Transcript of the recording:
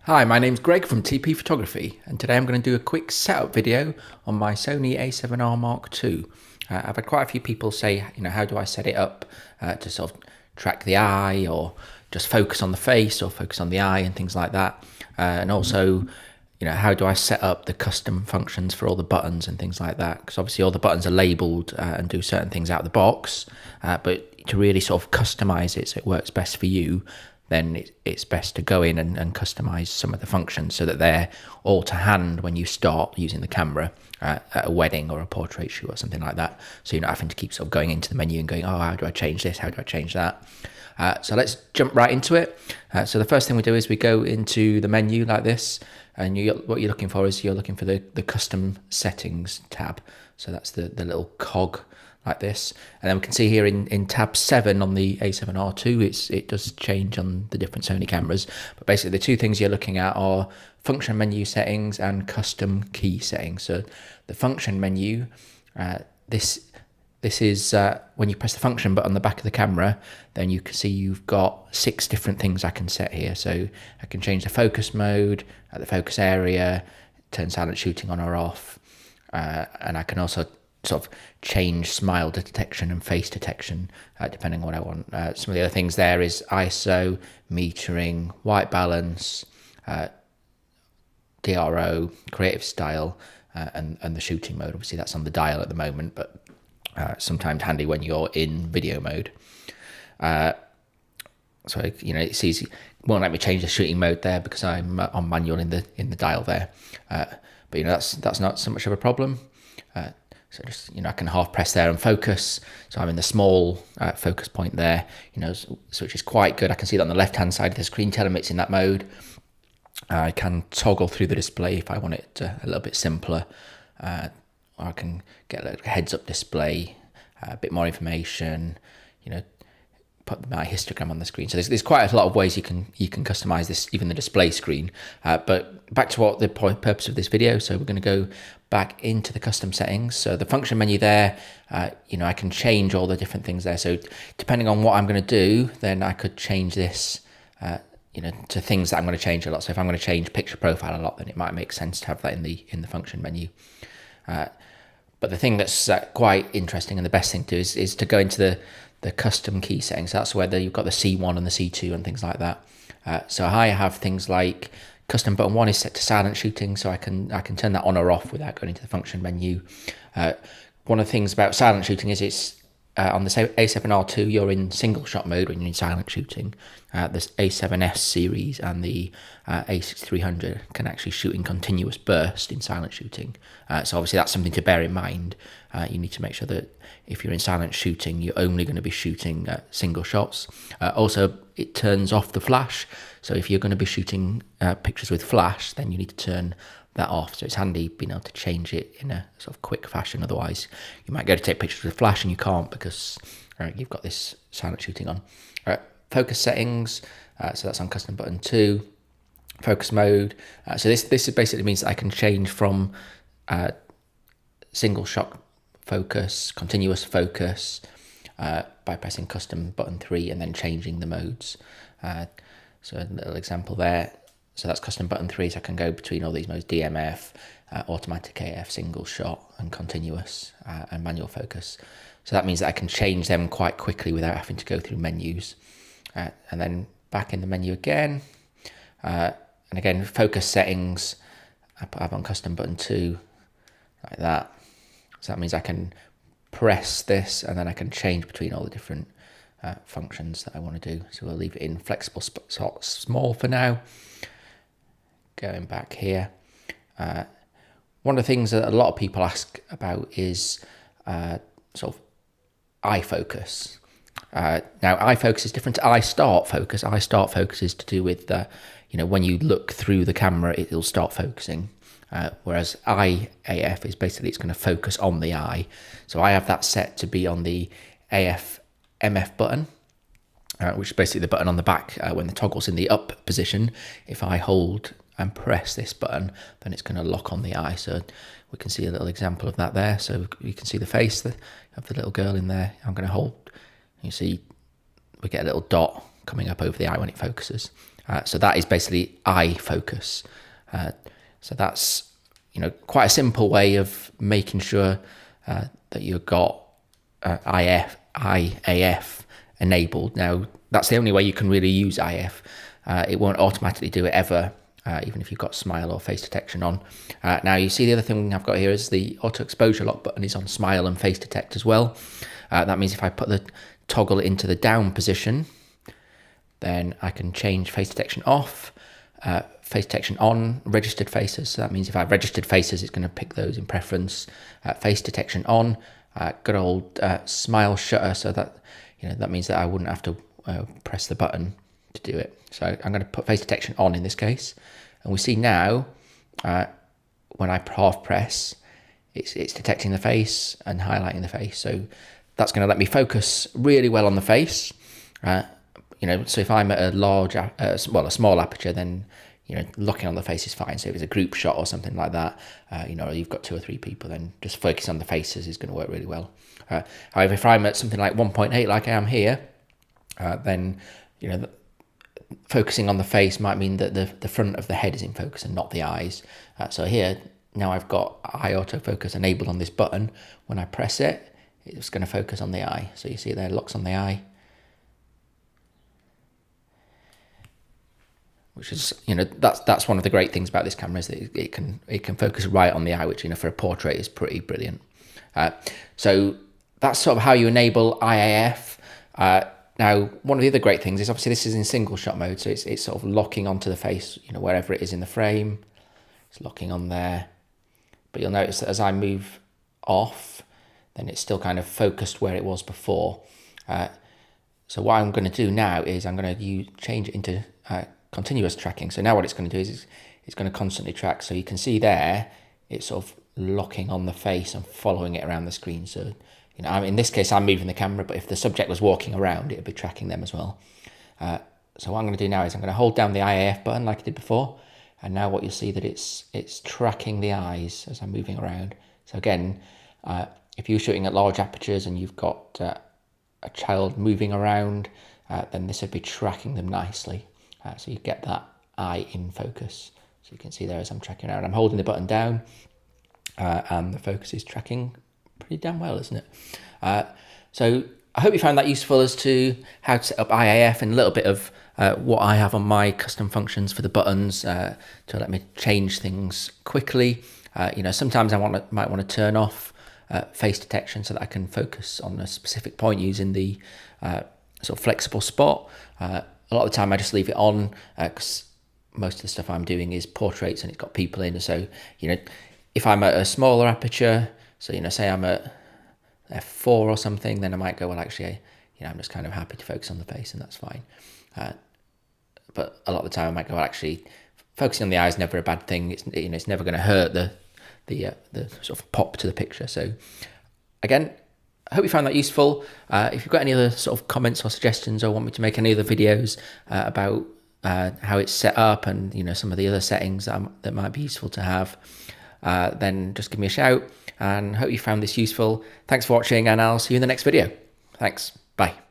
Hi, my name's Greg from TP Photography, and today I'm going to do a quick setup video on my Sony a7R Mark II. I've had quite a few people say, how do I set it up to sort of track the eye, or just focus on the face, or focus on the eye, and things like that. And also, how do I set up the custom functions for all the buttons and things like that? Because obviously all the buttons are labeled and do certain things out of the box, but to really sort of customize it so it works best for you, then it's best to go in and customize some of the functions so that they're all to hand when you start using the camera at a wedding or a portrait shoot or something like that. So you're not having to keep sort of going into the menu and going, oh, how do I change this? How do I change that? So let's jump right into it. So the first thing we do is we go into the menu like this, and what you're looking for is you're looking for the custom settings tab. So that's the little cog like this, and then we can see here in tab 7 on the a7R2 it does change on the different Sony cameras, but basically the two things you're looking at are function menu settings and custom key settings. So the function menu, this is when you press the function button on the back of the camera, then you can see you've got 6 different things I can set here. So I can change the focus mode, the focus area, turn silent shooting on or off, and I can also sort of change smile detection and face detection depending on what I want. Some of the other things there is ISO, metering, white balance, DRO, creative style, and the shooting mode. Obviously that's on the dial at the moment, but sometimes handy when you're in video mode. So it's easy. Won't let me change the shooting mode there because I'm on manual in the dial there. But that's not so much of a problem. So just, I can half press there and focus. So I'm in the small focus point there, so which is quite good. I can see that on the left-hand side of the screen, telling me it's in that mode. I can toggle through the display if I want it a little bit simpler. Or I can get a heads-up display, a bit more information, put my histogram on the screen. So there's quite a lot of ways you can customize this, even the display screen. But back to what the purpose of this video. So we're going to go back into the custom settings. So the function menu there, I can change all the different things there. So depending on what I'm going to do, then I could change this, to things that I'm going to change a lot. So if I'm going to change picture profile a lot, then it might make sense to have that in the function menu. But the thing that's quite interesting, and the best thing to do is to go into the custom key settings. That's where you've got the C1 and the C2 and things like that. So I have things like custom button 1 is set to silent shooting, so I can turn that on or off without going into the function menu. One of the things about silent shooting is it's on the a7R2 you're in single shot mode when you're in silent shooting. This a7S series and the a6300 can actually shoot in continuous burst in silent shooting. So obviously that's something to bear in mind. You need to make sure that if you're in silent shooting, you're only going to be shooting single shots. Also, it turns off the flash. So if you're going to be shooting pictures with flash, then you need to turn that off. So it's handy being able to change it in a sort of quick fashion. Otherwise, you might go to take pictures with flash and you can't because you've got this silent shooting on. Focus settings. So that's on custom button 2. Focus mode. So this basically means that I can change from single shot focus, continuous focus, by pressing custom button 3 and then changing the modes. So a little example there. So that's custom button 3, so I can go between all these modes: DMF, automatic AF, single shot, and continuous, and manual focus. So that means that I can change them quite quickly without having to go through menus. And then back in the menu again, and again, focus settings, I have on custom button 2, like that. So that means I can press this and then I can change between all the different functions that I want to do. So we'll leave it in flexible small for now. Going back here, one of the things that a lot of people ask about is sort of eye focus. Now, eye focus is different to eye start focus. Eye start focus is to do with when you look through the camera, it'll start focusing. Whereas eye AF is basically it's going to focus on the eye. So I have that set to be on the AF MF button, which is basically the button on the back when the toggle's in the up position. If I hold and press this button, then it's going to lock on the eye. So we can see a little example of that there. So you can see the face of the little girl in there. I'm going to hold. You see we get a little dot coming up over the eye when it focuses. So that is basically eye focus. So that's, quite a simple way of making sure that you've got IAF enabled. Now, that's the only way you can really use IF. It won't automatically do it ever, even if you've got smile or face detection on. Now, you see the other thing I've got here is the auto exposure lock button is on smile and face detect as well. That means if I put the toggle into the down position, then I can change face detection off, face detection on, registered faces. So that means if I have registered faces, it's going to pick those in preference. Face detection on, good old smile shutter. So that, that means that I wouldn't have to press the button to do it. So I'm going to put face detection on in this case. And we see now, when I half press, it's detecting the face and highlighting the face. So that's going to let me focus really well on the face. So if I'm at a small aperture, then, looking on the face is fine. So if it's a group shot or something like that, you've got 2 or 3 people, then just focus on the faces is going to work really well. However, if I'm at something like 1.8, like I am here, then, focusing on the face might mean that the front of the head is in focus and not the eyes. So here, now I've got eye autofocus enabled on this button. When I press it, it's going to focus on the eye. So you see there, it locks on the eye. Which is, that's one of the great things about this camera is that it can focus right on the eye, which, for a portrait is pretty brilliant. So that's sort of how you enable IAF. Now, one of the other great things is obviously this is in single shot mode, so it's sort of locking onto the face, wherever it is in the frame, it's locking on there. But you'll notice that as I move off, then it's still kind of focused where it was before. So what I'm going to do now is I'm going to change it into continuous tracking. So now what it's going to do is it's going to constantly track. So you can see there, it's sort of locking on the face and following it around the screen. So, in this case, I'm moving the camera, but if the subject was walking around, it would be tracking them as well. So what I'm going to do now is I'm going to hold down the IAF button like I did before. And now what you'll see that it's tracking the eyes as I'm moving around. So again, if you're shooting at large apertures and you've got a child moving around, then this would be tracking them nicely. So you get that eye in focus. So you can see there as I'm tracking around, I'm holding the button down and the focus is tracking pretty damn well, isn't it? So I hope you found that useful as to how to set up IAF and a little bit of what I have on my custom functions for the buttons to let me change things quickly. Sometimes I might want to turn off face detection so that I can focus on a specific point using the sort of flexible spot. A lot of the time I just leave it on because most of the stuff I'm doing is portraits and it's got people in. So, if I'm at a smaller aperture, so, say I'm at f4 or something, then I might go, well, actually, I'm just kind of happy to focus on the face and that's fine. But a lot of the time I might go, well, actually, focusing on the eye is never a bad thing. It's never going to hurt the sort of pop to the picture. So, again, I hope you found that useful. If you've got any other sort of comments or suggestions or want me to make any other videos about how it's set up and some of the other settings that might be useful to have, then just give me a shout, and hope you found this useful. Thanks for watching, and I'll see you in the next video. Thanks. Bye.